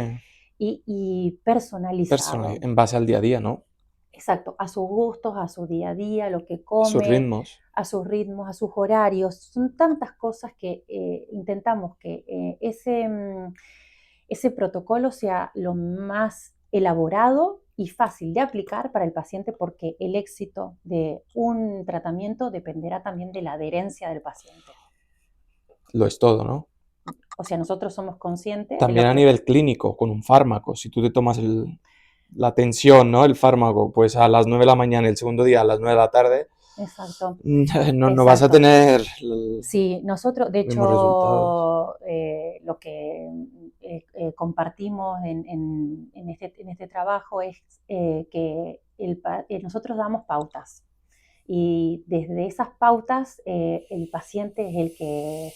y personalizado. en base al día a día, ¿no? Exacto, a sus gustos, a su día a día, lo que Sus come, ritmos. a sus ritmos, a sus horarios. Son tantas cosas que intentamos que ese protocolo sea lo más elaborado y fácil de aplicar para el paciente, porque el éxito de un tratamiento dependerá también de la adherencia del paciente. Lo es todo, ¿no? O sea, nosotros somos conscientes de También lo a que... nivel clínico, con un fármaco, si tú te tomas la tensión, ¿no? El fármaco, pues a las 9 de la mañana, el segundo día a las 9 de la tarde, Exacto, no vas a exacto. tener Sí, nosotros, de los mismos resultados. hecho, lo que compartimos en este trabajo es que nosotros damos pautas y desde esas pautas el paciente es el que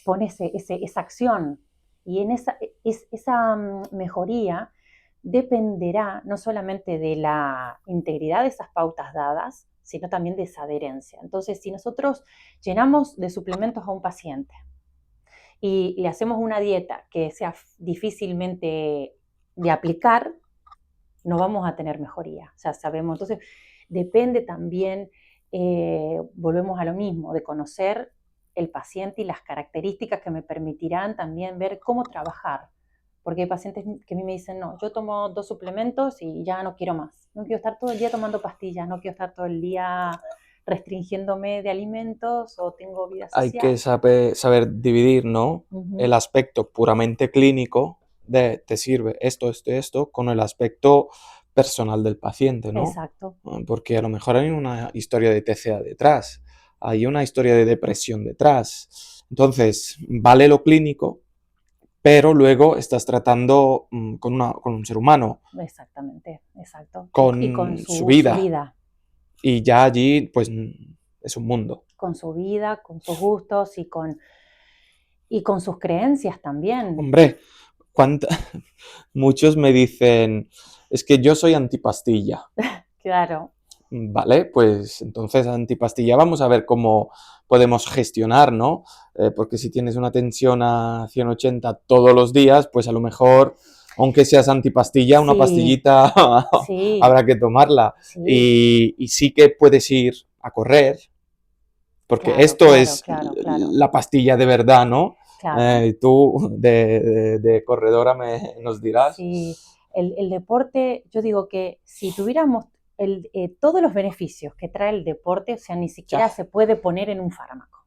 pone esa acción y en esa mejoría dependerá no solamente de la integridad de esas pautas dadas, sino también de esa adherencia. Entonces, si nosotros llenamos de suplementos a un paciente y le hacemos una dieta que sea difícilmente de aplicar, no vamos a tener mejoría. Ya sabemos. Entonces, depende también, volvemos a lo mismo, de conocer el paciente y las características que me permitirán también ver cómo trabajar. Porque hay pacientes que a mí me dicen, no, yo tomo 2 suplementos y ya no quiero más. No quiero estar todo el día tomando pastillas, no quiero estar todo el día restringiéndome de alimentos o tengo vida Hay que social. saber dividir, ¿no? Ujú. El aspecto puramente clínico de te sirve esto, esto, con el aspecto personal del paciente, ¿no? Exacto, Porque a lo mejor hay una historia de TCA detrás, hay una historia de depresión detrás. Entonces, vale lo clínico, pero luego estás tratando con un ser humano, exactamente, exacto. Y con con su vida. y ya allí, pues, es un mundo. Con su vida, con sus gustos y con sus creencias también. Hombre, ¿cuánta- muchos me dicen, es que yo soy antipastilla. Claro, Vale, pues entonces antipastilla vamos a ver cómo podemos gestionar, ¿no? Porque si tienes una tensión a 180 todos los días, pues a lo mejor, aunque seas antipastilla, una sí, pastillita sí, habrá que tomarla. sí, Y sí que puedes ir a correr, porque claro, esto claro, es claro, claro, la pastilla de verdad, ¿no? claro. Tú de corredora nos dirás. Sí, El deporte, yo digo que si tuviéramos todos los beneficios que trae el deporte, o sea, ni siquiera Ya. se puede poner en un fármaco.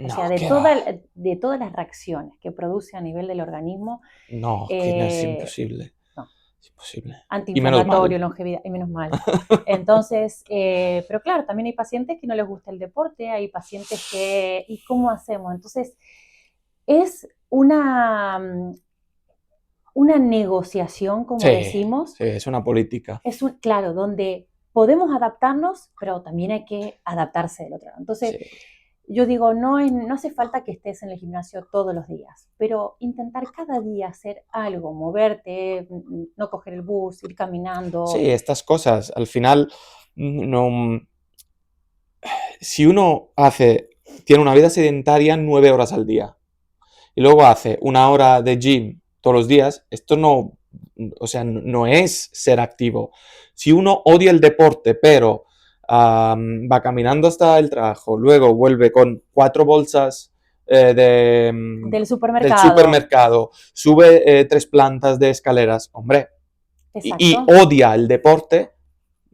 O sea, No, ¿qué va? de todas las reacciones que produce a nivel del organismo, No, que no es eh, imposible. no, Es imposible. Y menos antiinflamatorio, mal. longevidad, y menos mal. Entonces, pero claro, también hay pacientes que no les gusta el deporte, hay pacientes que, ¿y cómo hacemos? Entonces, es una negociación, como Sí, decimos, sí, es una política. claro, donde podemos adaptarnos, pero también hay que adaptarse del otro lado. Entonces, Sí. yo digo, no hace falta que estés en el gimnasio todos los días, pero intentar cada día hacer algo, moverte, no coger el bus, ir caminando. Sí, estas cosas, al final, no, si uno tiene una vida sedentaria 9 horas al día y luego hace 1 hora de gym todos los días, esto no, o sea, no es ser activo. Si uno odia el deporte, pero va caminando hasta el trabajo, luego vuelve con 4 bolsas Del del supermercado. supermercado, sube 3 plantas de escaleras, hombre, y Exacto. odia el deporte,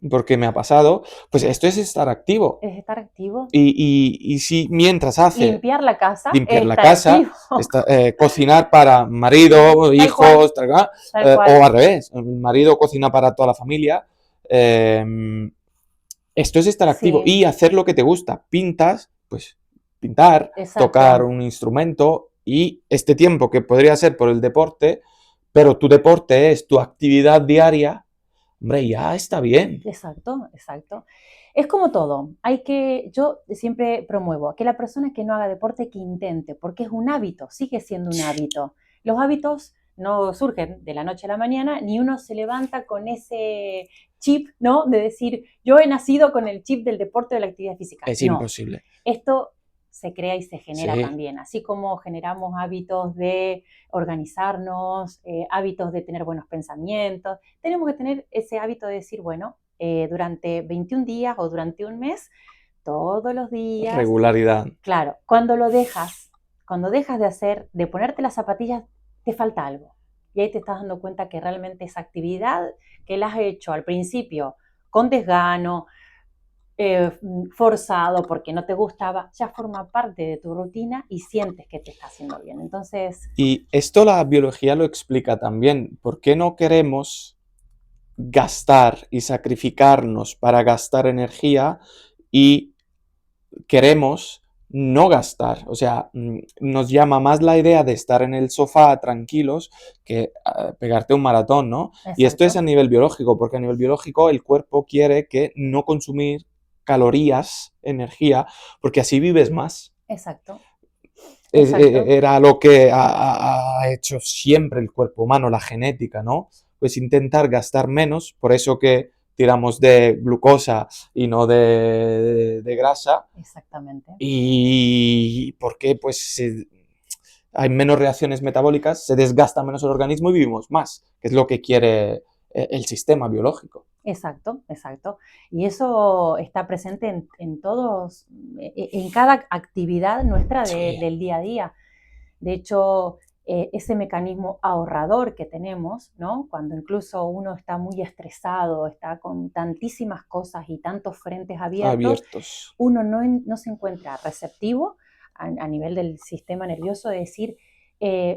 porque me ha pasado, pues esto es estar activo. Es estar activo. Y si mientras hace Limpiar la casa limpiar es la estar casa, activo. cocinar para marido, Tal cual, hijos, tal, tal cual. o al revés, el marido cocina para toda la familia, eh, esto es estar activo Sí, y hacer lo que te gusta. Pintas, pues pintar, tocar exacto. un instrumento y este tiempo que podría ser por el deporte, pero tu deporte es tu actividad diaria, hombre, ya está bien. Exacto, exacto. Es como todo. Yo siempre promuevo que la persona que no haga deporte que intente, porque es un hábito, sigue siendo un hábito. Los hábitos no surgen de la noche a la mañana, ni uno se levanta con ese chip, ¿no? De decir, yo he nacido con el chip del deporte o de la actividad física. Es No, imposible. esto se crea y se genera Sí, también, así como generamos hábitos de organizarnos, hábitos de tener buenos pensamientos, tenemos que tener ese hábito de decir, bueno, durante 21 días o durante un mes, todos los días, regularidad. claro, cuando dejas de hacer, de ponerte las zapatillas, te falta algo. Y ahí te estás dando cuenta que realmente esa actividad que la has hecho al principio con desgano, forzado porque no te gustaba, ya forma parte de tu rutina y sientes que te está haciendo bien. Entonces, Y esto la biología lo explica también. ¿Por qué no queremos gastar y sacrificarnos para gastar energía y queremos no gastar? O sea, nos llama más la idea de estar en el sofá tranquilos que pegarte un maratón, ¿no? Y esto es a exacto, nivel biológico, porque a nivel biológico el cuerpo quiere que no consumir calorías, energía, porque así vives más. exacto, exacto, Era lo que ha hecho siempre el cuerpo humano, la genética, ¿no? Pues intentar gastar menos, por eso que tiramos de glucosa y no de grasa, exactamente. y porque pues hay menos reacciones metabólicas, se desgasta menos el organismo y vivimos más, que es lo que quiere el sistema biológico. Exacto, exacto. Y eso está presente en todos, en cada actividad nuestra Sí, del día a día. De hecho, ese mecanismo ahorrador que tenemos, ¿no? Cuando incluso uno está muy estresado, está con tantísimas cosas y tantos frentes abiertos, abiertos. uno no se encuentra receptivo a nivel del sistema nervioso de decir,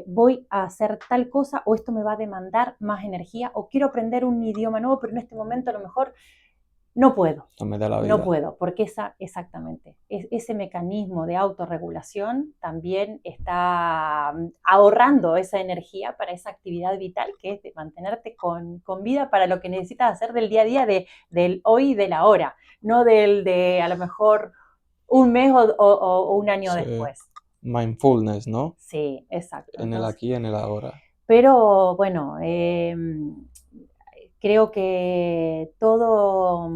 voy a hacer tal cosa o esto me va a demandar más energía o quiero aprender un idioma nuevo, pero en este momento a lo mejor no puedo. No me da la No vida. puedo, porque exactamente, ese mecanismo de autorregulación también está ahorrando esa energía para esa actividad vital que es de mantenerte con vida para lo que necesitas hacer del día a día, del hoy y del ahora, no del de a lo mejor un mes o un año Sí. después. Mindfulness, ¿no? Sí, exacto. En el Entonces, aquí y en el ahora. pero bueno, creo que todo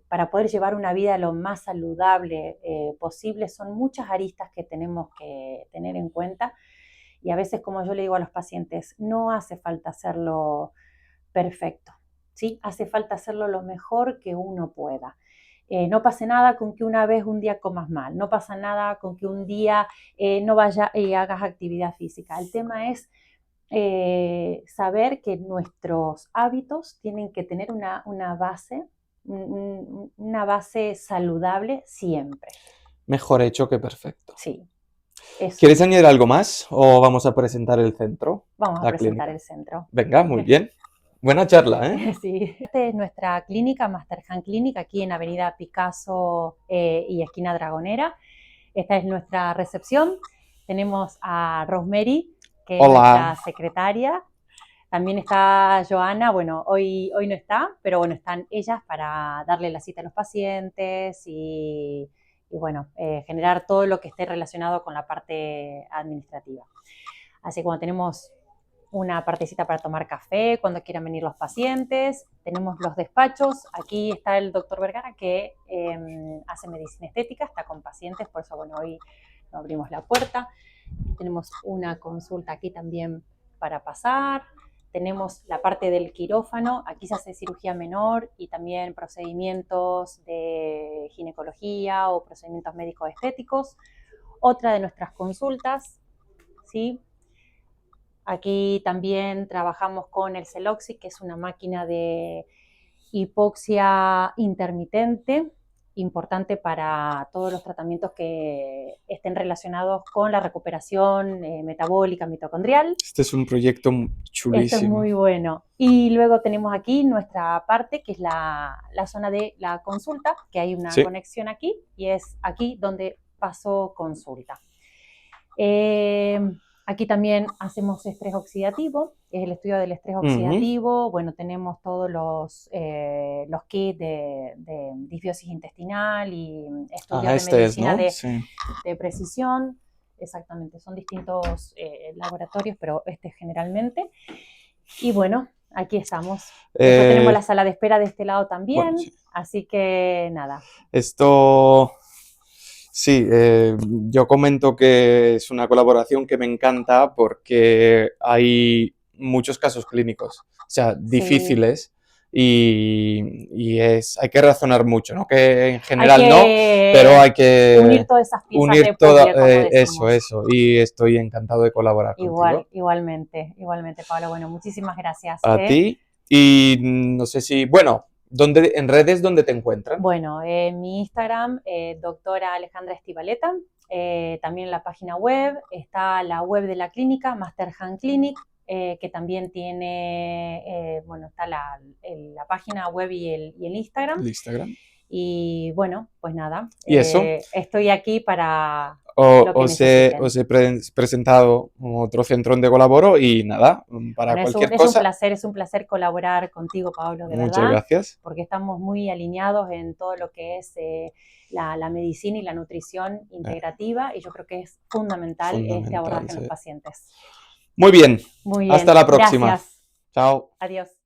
para poder llevar una vida lo más saludable posible son muchas aristas que tenemos que tener en cuenta y a veces, como yo le digo a los pacientes, no hace falta hacerlo perfecto, ¿sí? Hace falta hacerlo lo mejor que uno pueda. No pasa nada con que una vez un día comas mal, no pasa nada con que un día no vaya y hagas actividad física. El tema es saber que nuestros hábitos tienen que tener una base saludable siempre. Mejor hecho que perfecto. Sí. Eso. ¿Quieres añadir algo más o vamos a presentar el centro? Vamos a La presentar clínica. el centro. Venga, muy bien. Buena charla, ¿eh? Sí. Esta es nuestra clínica, Master Hand Clinic, aquí en Avenida Picasso y esquina Dragonera. Esta es nuestra recepción. Tenemos a Rosemary, que es nuestra secretaria. También está Joana, bueno, hoy no está, pero bueno, están ellas para darle la cita a los pacientes y bueno, generar todo lo que esté relacionado con la parte administrativa. Así que cuando tenemos una partecita para tomar café, cuando quieran venir los pacientes, tenemos los despachos. Aquí está el doctor Vergara que hace medicina estética, está con pacientes, por eso bueno, hoy no abrimos la puerta. Tenemos una consulta aquí también para pasar. Tenemos la parte del quirófano, aquí se hace cirugía menor y también procedimientos de ginecología o procedimientos médicos estéticos. Otra de nuestras consultas, ¿sí? Aquí también trabajamos con el Celoxi, que es una máquina de hipoxia intermitente, importante para todos los tratamientos que estén relacionados con la recuperación metabólica mitocondrial. Este es un proyecto chulísimo. Esto es muy bueno. Y luego tenemos aquí nuestra parte, que es la zona de la consulta, que hay una conexión aquí, y es aquí donde pasó consulta. Aquí también hacemos estrés oxidativo, es el estudio del estrés oxidativo. Bueno, tenemos todos los kits de disbiosis intestinal y estudios de medicina de precisión. Exactamente, son distintos laboratorios, pero este generalmente. Y bueno, aquí estamos. Después tenemos la sala de espera de este lado también, bueno, así que nada. Esto... Sí, yo comento que es una colaboración que me encanta porque hay muchos casos clínicos, o sea, difíciles, y hay que razonar mucho, ¿no? Que en general no, pero hay que unir todas esas piezas de puzzle, como decimos. Eso, y estoy encantado de colaborar contigo. Igualmente, Pablo, bueno, muchísimas gracias. A ti, y no sé si, bueno... ¿En redes dónde te encuentran? Bueno, en mi Instagram, doctora Alejandra Estivaleta, también en la página web, está la web de la clínica, Master Hand Clinic, que también tiene, bueno, está la página web y el Instagram. El Instagram. Y bueno, pues nada. ¿Y eso? Estoy aquí para... Os he presentado otro centro donde colaboro y nada, para bueno, cualquier cosa. Es un placer colaborar contigo, Pablo, de verdad. Muchas gracias. Porque estamos muy alineados en todo lo que es la medicina y la nutrición integrativa y yo creo que es fundamental este abordaje en los pacientes. Muy bien. Hasta la próxima. Gracias. Chao. Adiós.